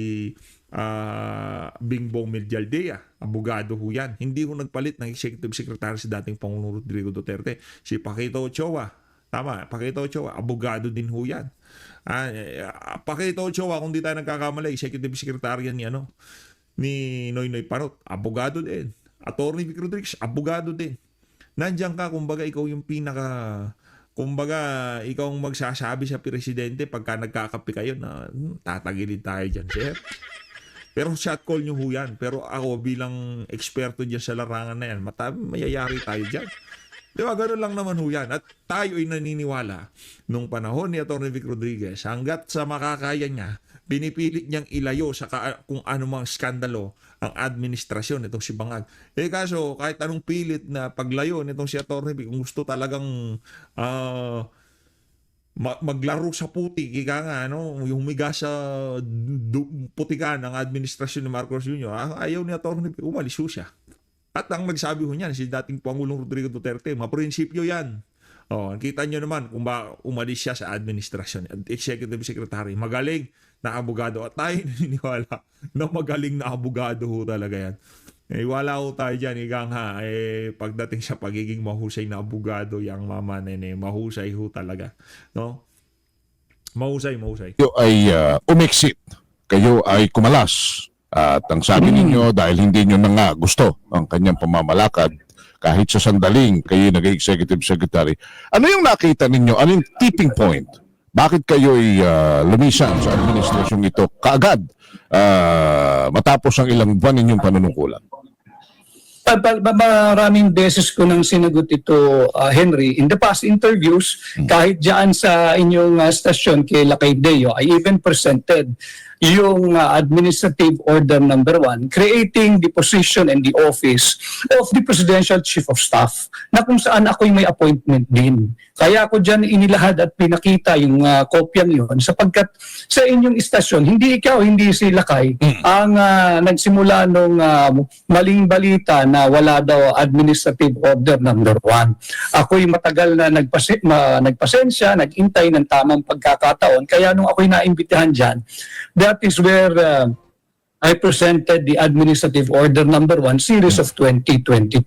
Bingbong Medialdea, abogado ho yan. Hindi ho nagpalit ng executive secretary si dating Pangulong Rodrigo Duterte. Si Paquito Ochoa, tama, Paquito Ochoa, abogado din ho yan. Paquito Ochoa, kung di tayo nagkakamali, executive secretary yan ni Noynoy Parot, abogado din. Attorney Vic Rodriguez, abogado din. Nandiyan ka, kumbaga ikaw yung ikaw ang magsasabi sa presidente pagka nagkakapi kayo na tatagilid tayo dyan, sir. Pero shot call nyo ho yan. Pero ako bilang eksperto dyan sa larangan na yan, mayayari tayo dyan. Di ba, gano'n lang naman ho yan. At tayo ay naniniwala nung panahon ni Atty. Vic Rodriguez, hanggat sa makakaya niya, pinipilit niyang ilayo sa kung anumang skandalo ang administrasyon nitong si Bangag. Kaso, kahit anong pilit na paglayo nitong si Atty. Vic, kung gusto talagang maglaro sa putik, yung humiga sa putikan ng administrasyon ni Marcos Jr., ayaw ni Atty. Vic, umalis siya. At ang nagsabi ho niyan, si dating Pangulong Rodrigo Duterte, maprinsipyo yan. Kita nyo naman kung umalis siya sa administrasyon at executive secretary. Magaling na abogado. At tayo naniniwala na magaling na abogado ho talaga yan. Wala ho tayo dyan, Igang ha. Pagdating sa pagiging mahusay na abogado, yang mama nene, mahusay ho talaga. No? Mahusay.
Kayo ay umexit. Kayo ay kumalas. At ang sabi ninyo, dahil hindi nyo na nga gusto ang kanyang pamamalakad, kahit sa sandaling kayo nag-executive secretary, ano yung nakita ninyo? Ano yung tipping point? Bakit kayo'y lumisan sa administrasyong ito kaagad matapos ang ilang buwan ninyong panunungkulan?
Maraming beses ko nang sinagot ito, Henry. In the past interviews, kahit dyan sa inyong stasyon kay Lakay Deo, I even presented yung Administrative Order number 1, creating the position and the office of the Presidential Chief of Staff, na kung saan ako'y may appointment din. Kaya ako dyan inilahad at pinakita yung kopyang yun, sapagkat sa inyong istasyon, hindi ikaw, hindi si Lakay, ang nagsimula nung maling balita na wala daw Administrative Order number 1. Ako'y matagal na nagpasensya, nagintay ng tamang pagkakataon, kaya nung ako'y naimbitahan dyan, that is where I presented the Administrative Order number 1 series of 2022.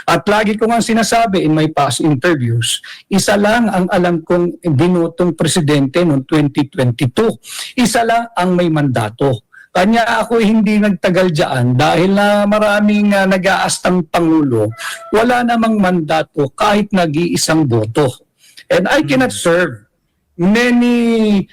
At lagi ko nga sinasabi in my past interviews, isa lang ang alam kong binutong presidente noong 2022. Isa lang ang may mandato. Kanya ako hindi nagtagal dyan dahil na maraming nag-aastang Pangulo, wala namang mandato kahit nag-iisang boto. And I cannot serve many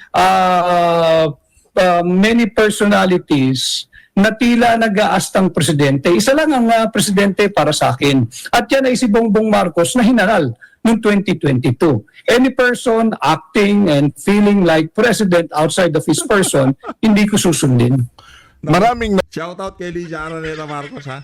personalities na tila nag-aastang presidente. Isa lang ang presidente para sa akin. At yan ay si Bongbong Marcos na hinaral noong 2022. Any person acting and feeling like president outside of his person, hindi ko susundin.
Maraming
Shoutout kay Liza Araneta Marcos ha.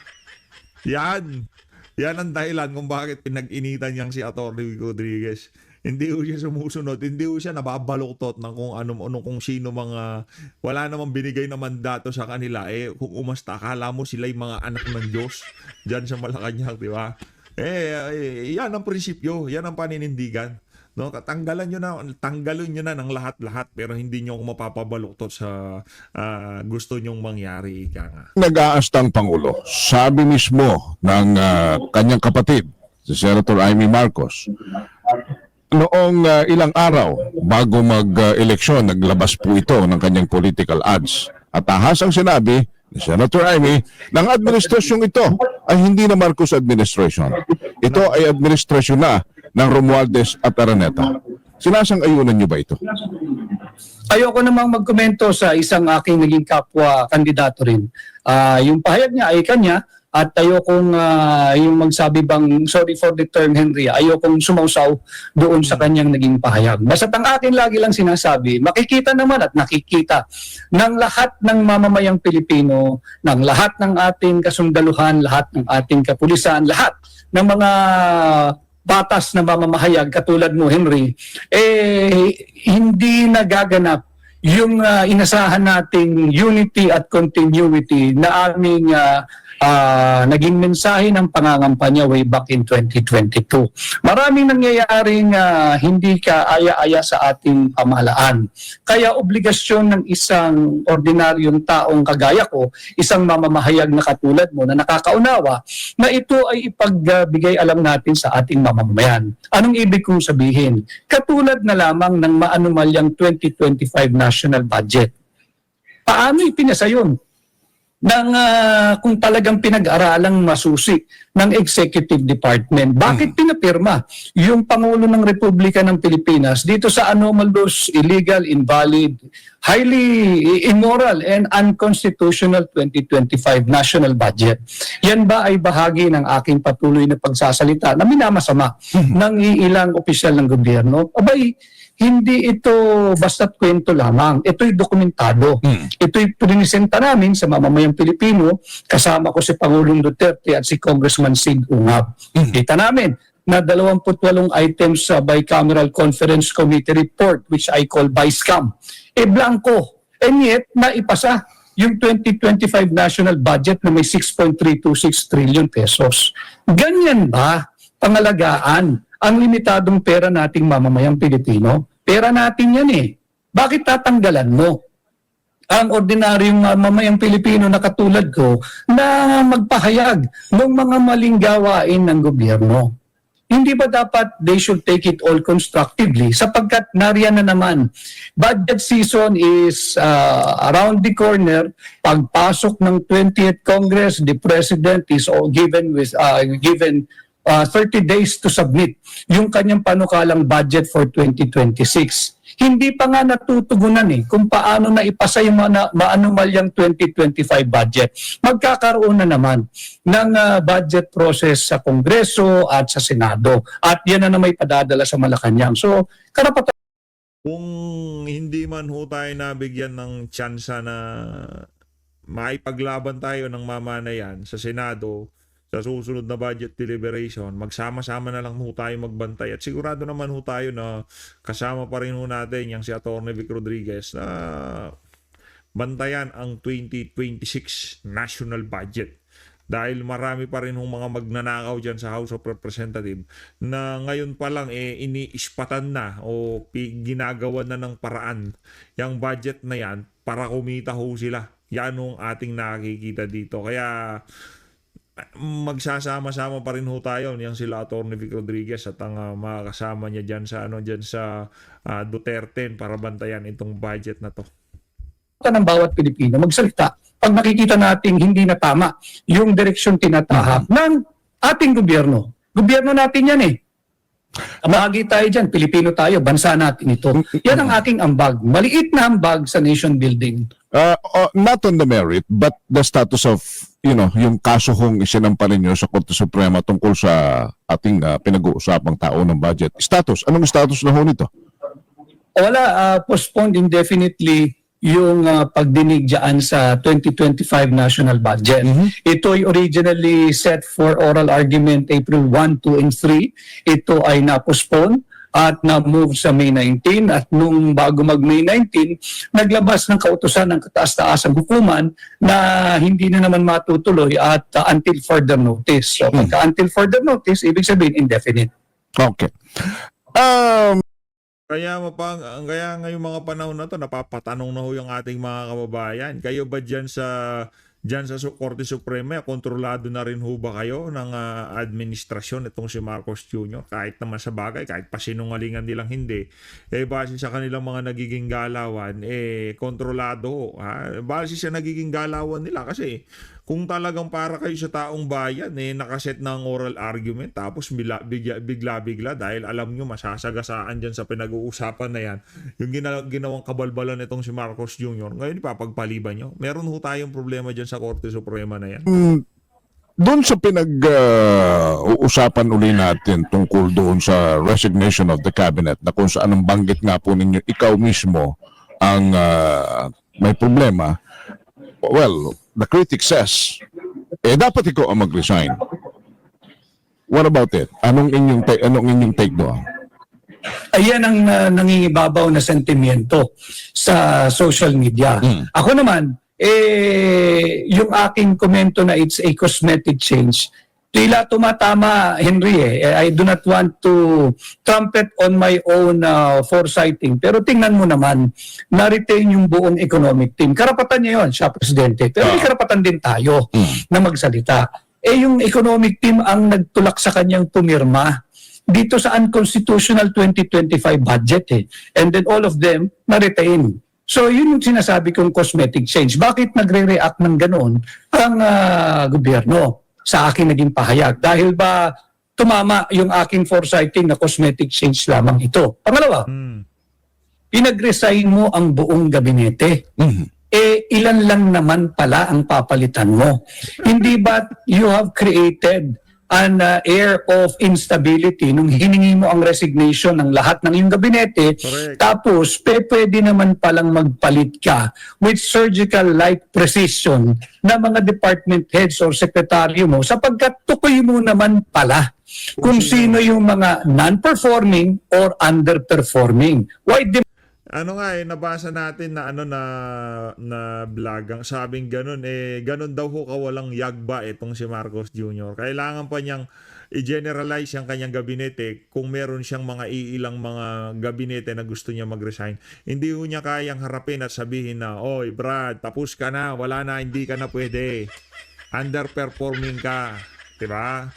Yan ang dahilan kung bakit pinag-initan niyang si Atty. Vic Rodriguez. Hindi ko siya sumusunod, hindi ko siya nababaluktot ng kung kung sino mga wala namang binigay na mandato sa kanila. Kung umasta, akala mo sila yung mga anak ng Diyos diyan sa Malacanang, di ba? Yan ang prinsipyo, yan ang paninindigan. No, tanggalin nyo na ng lahat-lahat pero hindi nyo ako mapapabaluktot sa gusto nyong mangyari, ika nga.
nag-aastang Pangulo, sabi mismo ng kanyang kapatid, si Senator Amy Marcos, noong ilang araw bago mag-eleksyon, naglabas po ito ng kanyang political ads. At ahas ang sinabi ni Senator Amy, ng administrasyong ito ay hindi na Marcos administration. Ito ay administrasyon na ng Romualdez at Araneta. Sinasang-ayunan niyo ba ito?
Ayoko namang magkomento sa isang aking naging kapwa kandidato rin. Yung pahayag niya ay kanya at ayokong yung magsabi bang, sorry for the term Henry, ayokong sumausaw doon sa kanyang naging pahayag. Basta't ang akin lagi lang sinasabi, makikita naman at nakikita ng lahat ng mamamayang Pilipino, ng lahat ng ating kasundaluhan, lahat ng ating kapulisan, lahat ng mga batas na mamamahayag katulad mo Henry, hindi nagaganap yung inasahan nating unity at continuity na aming naging mensahe ng pangangampanya way back in 2022. Maraming nangyayaring hindi kaaya-aya sa ating pamahalaan. Kaya obligasyon ng isang ordinaryong taong kagaya ko, isang mamamahayag na katulad mo na nakakaunawa, na ito ay ipagbigay alam natin sa ating mamamayan. Anong ibig kong sabihin? Katulad na lamang ng maanumalyang 2025 national budget. Paano ipinasa yun? Kung talagang pinag-aralang masusi ng Executive Department. Bakit pinapirma yung Pangulo ng Republika ng Pilipinas dito sa anomalous, illegal, invalid, highly immoral and unconstitutional 2025 national budget? Yan ba ay bahagi ng aking patuloy na pagsasalita na minamasama ng ilang opisyal ng gobyerno? Abay, hindi ito basta't kwento lamang. Ito'y dokumentado. Ito'y prinisenta namin sa mamamayang Pilipino. Kasama ko si Pangulong Duterte at si Congressman Sid Ungab. Kita namin na 28 items sa Bicameral Conference Committee report which I call BICAM. Blanco. And yet, naipasa yung 2025 national budget na may 6.326 trillion pesos. Ganyan ba pangalagaan ang limitadong pera nating mamamayang Pilipino? Pera natin yan eh. Bakit tatanggalan mo? ang ordinaryong mamamayang Pilipino na katulad ko na magpahayag ng mga maling gawain ng gobyerno. Hindi ba dapat they should take it all constructively sapagkat nariyan na naman. Budget season is around the corner. Pagpasok ng 20th Congress, the President is given 30 days to submit yung kanyang panukalang budget for 2026. Hindi pa nga natutugunan kung paano na ipasa yung maanumalyang 2025 budget. Magkakaroon na naman ng budget process sa Kongreso at sa Senado. At yan na may padadala sa Malacanang. So, karapatan.
Kung hindi man ho tayo nabigyan ng tsansa na maipaglaban tayo ng mamanayan sa Senado, sa susunod na budget deliberation, magsama-sama na lang ho tayo magbantay. At sigurado naman ho tayo na kasama pa rin ho natin yung si Atty. Vic Rodriguez na bantayan ang 2026 national budget. Dahil marami pa rin hong mga magnanakaw dyan sa House of Representatives na ngayon pa lang iniispatan na o ginagawa na ng paraan yung budget na yan para kumita ho sila. Yan ang ating nakikita dito. Kaya magsasama-sama pa rin ho tayo niyang sila Atty. Vic Rodriguez at ang mga kasama niya diyan sa Duterte para bantayan itong budget na to.
Ng bawat Pilipino magsalita pag nakikita nating hindi na tama yung direksyon tinatahak ng ating gobyerno. Gobyerno natin yan Bahagi tayo dyan, Pilipino tayo, bansa natin ito. Yan ang aking ambag. Maliit na ambag sa nation building.
Not on the merit, but the status of, yung kaso kong isinampalin nyo sa Korte Suprema tungkol sa ating pinag-uusapang tao ng budget. Status, anong status na ho nito?
Wala, postponed indefinitely yung pagdinig dyan sa 2025 national budget. Ito ay originally set for oral argument April 1, 2, and 3. Ito ay na-postpone at na-move sa May 19 at nung bago mag-May 19, naglabas ng kautusan ng kataas-taasang hukuman na hindi na naman matutuloy at until further notice. So pagka until further notice, ibig sabihin indefinite.
Okay.
Kaya ngayong mga panahon na to, napapatanong na ho yung ating mga kababayan. Kayo ba dyan sa Korte Suprema, kontrolado na rin ho ba kayo ng administrasyon itong si Marcos Jr.? Kahit naman sa bagay, kahit pasinungalingan nilang hindi, base sa kanilang mga nagiging galawan, kontrolado ho. Base sa nagiging galawan nila kasi kung talagang para kayo sa taong bayan, nakaset ng oral argument, tapos bigla-bigla dahil alam nyo masasagasaan dyan sa pinag-uusapan na yan, yung ginawang kabalbalan nitong si Marcos Jr., ngayon ipapagpaliban nyo. Meron ho tayong problema dyan sa Korte Suprema na yan.
Doon sa pinag-uusapan uli natin tungkol doon sa resignation of the cabinet na kung saan ang banggit nga po ninyo, ikaw mismo ang may problema. Well, the critic says, dapat ikaw ang mag-resign. What about it? Anong inyong take doon?
Ayan ang nangingibabaw na sentimiento sa social media. Ako naman, yung aking komento na it's a cosmetic change, tila tumatama, Henry. I do not want to trumpet on my own foresighting. Pero tingnan mo naman, na-retain yung buong economic team. Karapatan niya yun, siya presidente. Pero may karapatan din tayo na magsalita. Yung economic team ang nagtulak sa kanyang pumirma dito sa unconstitutional 2025 budget. And then all of them na-retain. So yun yung sinasabi kong cosmetic change. Bakit nagre-react ng ganoon ang gobyerno sa aking naging pahayag? Dahil ba tumama yung aking foresighting na cosmetic change lamang ito? Pangalawa, pinag-resign mo ang buong gabinete. Ilan lang naman pala ang papalitan mo. Hindi ba you have created an air of instability nung hiningi mo ang resignation ng lahat ng iyong gabinete?
Correct.
Tapos pwede naman palang magpalit ka with surgical-like precision na mga department heads or sekretaryo mo sapagkat tukoy mo naman pala kung sino yung mga non-performing or underperforming. Why
Ano nga nabasa natin na na vlog ang sabing ganun ganun daw ho kawalang yagba itong si Marcos Jr. Kailangan pa niyang i-generalize ang kanyang gabinete kung meron siyang mga iilang mga gabinete na gusto niya mag-resign. Hindi ho niya kayang harapin at sabihin na, "Oy, Brad, tapos ka na, wala na, hindi ka na pwede. Underperforming ka." 'Di ba?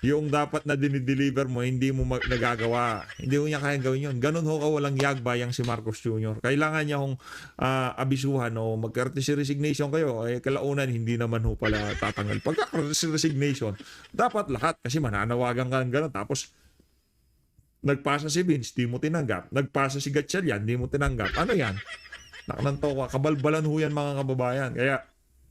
Yung dapat na dinideliver mo, hindi mo nagagawa. Hindi mo niya kayang gawin yun. Ganun ho kawalang yagbayang si Marcos Jr. Kailangan niya hong abisuhan o mag-courtesy resignation kayo. Kalaunan, hindi naman ho pala tatanggal. Pagka-courtesy resignation, dapat lahat kasi mananawagan ka ng ganun. Tapos, nagpasa si Vince, di mo tinanggap. Nagpasa si Gatchalian, di mo tinanggap. Ano yan? Nakananto ka. Kabalbalan ho yan mga kababayan. Kaya,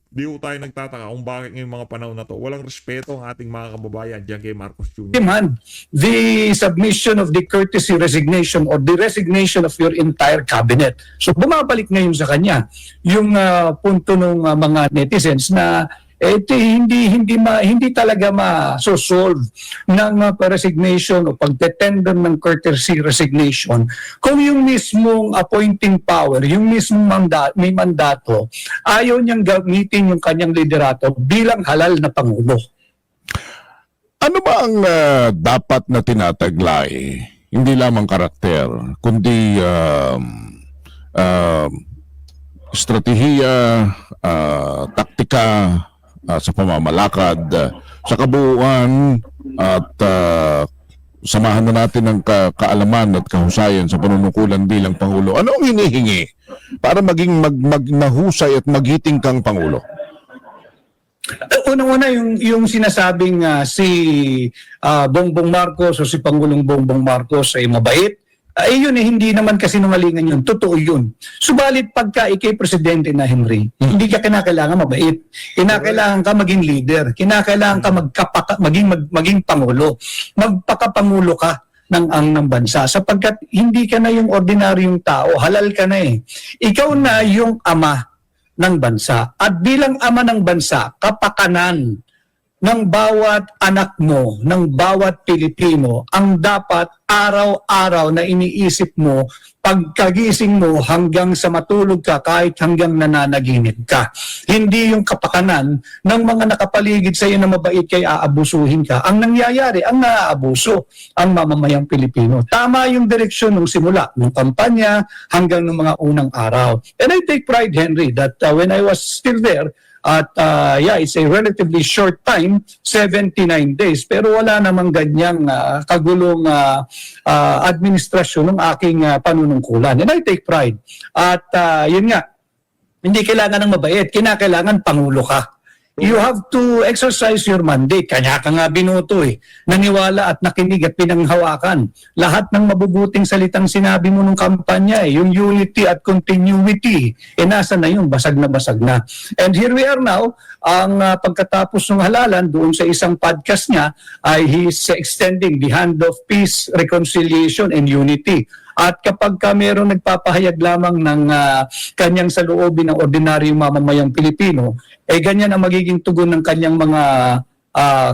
di ho tayo nagtataka kung bakit ngayong mga panahon na to walang respeto ang ating mga kababayan diyan kay Marcos Jr.
Demand the submission of the courtesy resignation or the resignation of your entire cabinet. So bumabalik ngayon sa kanya yung punto ng mga netizens na hindi talaga ma-solve ng resignation o pagtetender ng courtesy resignation kung yung mismong appointing power, yung mismong may mandato, ayaw niyang gamitin yung kanyang liderato bilang halal na pangulo.
Ano ba ang dapat na tinataglay? Hindi lamang karakter, kundi estratehiya, taktika, sa pamamalakad, sa kabuuan, at samahan na natin ang kaalaman at kahusayan sa panunungkulan bilang Pangulo. Ano ang hinihingi para maging mahusay at magiting kang Pangulo?
Unang-una yung sinasabing si Bongbong Marcos o si Pangulong Bongbong Marcos ay mabait. Yun hindi naman kasi nungalingan yun. Totoo yun. Subalit pagka ikay presidente na, Henry, hindi ka kinakailangan mabait. Kinakailangan ka maging leader. Kinakailangan ka maging pangulo. Magpakapangulo ka ng bansa sapagkat hindi ka na yung ordinaryong tao. Halal ka na eh. Ikaw na yung ama ng bansa. At bilang ama ng bansa, kapakanan ng bawat anak mo, ng bawat Pilipino, ang dapat araw-araw na iniisip mo pagkagising mo hanggang sa matulog ka kahit hanggang nananaginip ka. Hindi yung kapakanan ng mga nakapaligid sa iyo na mabait kay aabusuhin ka. Ang nangyayari, ang naaabuso ang mamamayang Pilipino. Tama yung direksyon ng simula, ng kampanya hanggang ng mga unang araw. And I take pride, Henry, that when I was still there, at it's a relatively short time, 79 days. Pero wala namang ganyang kagulong administrasyon ng aking panunungkulan. And I take pride. At yun nga, hindi kailangan ng mabait, kinakailangan pangulo ka. You have to exercise your mandate. Kanya ka nga binoto eh. Naniwala at nakinig at pinanghawakan. Lahat ng mabubuting salitang sinabi mo nung kampanya eh, yung unity at continuity, nasa na yun, basag na basag na. And here we are now, ang pagkatapos ng halalan doon sa isang podcast niya ay he's extending the hand of peace, reconciliation, and unity. At kapag mayroong nagpapahayag lamang ng kanyang saloobin ng ordinaryong mamamayang Pilipino, ganyan ang magiging tugon ng kanyang mga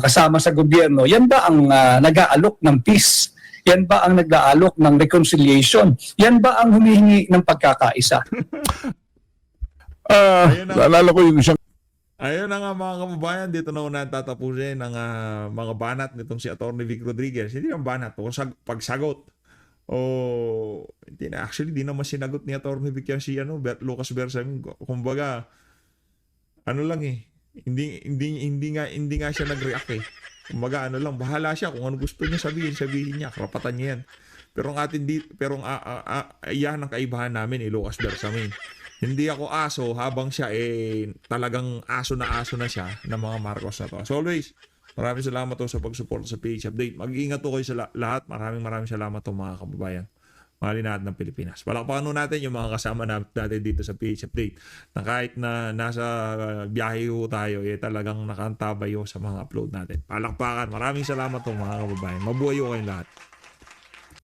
kasama sa gobyerno. Yan ba ang nag-aalok ng peace? Yan ba ang nag-aalok ng reconciliation? Yan ba ang humihingi ng pagkakaisa?
Naalala ko yung isang
Ayun na nga mga kababayan, dito na una tatapusin ang mga banat nitong si Atty. Vic Rodriguez. Hindi ang banat, pagsagot. Hindi na, actually di naman sinagot ni Atty. Vic yan si Lucas Bersamin. Kumbaga hindi nga siya nag-react eh. Kumbaga bahala siya kung ano gusto niya sabihin niya, karapatan niya yan. Pero iyan ang kaibahan namin Lucas Bersamin. Hindi ako aso habang siya talagang aso na siya ng mga Marcos na to. As always, maraming salamat sa pag-support sa PH Update. Mag-iingat kayo sa lahat. Maraming salamat mga kababayan. Mahalin natin ng Pilipinas. Palakpakan natin yung mga kasama natin dito sa PH Update. Na kahit na nasa biyahe tayo, talagang nakantabay sa mga upload natin. Palakpakan. Maraming salamat mga kababayan. Mabuhay kayong lahat.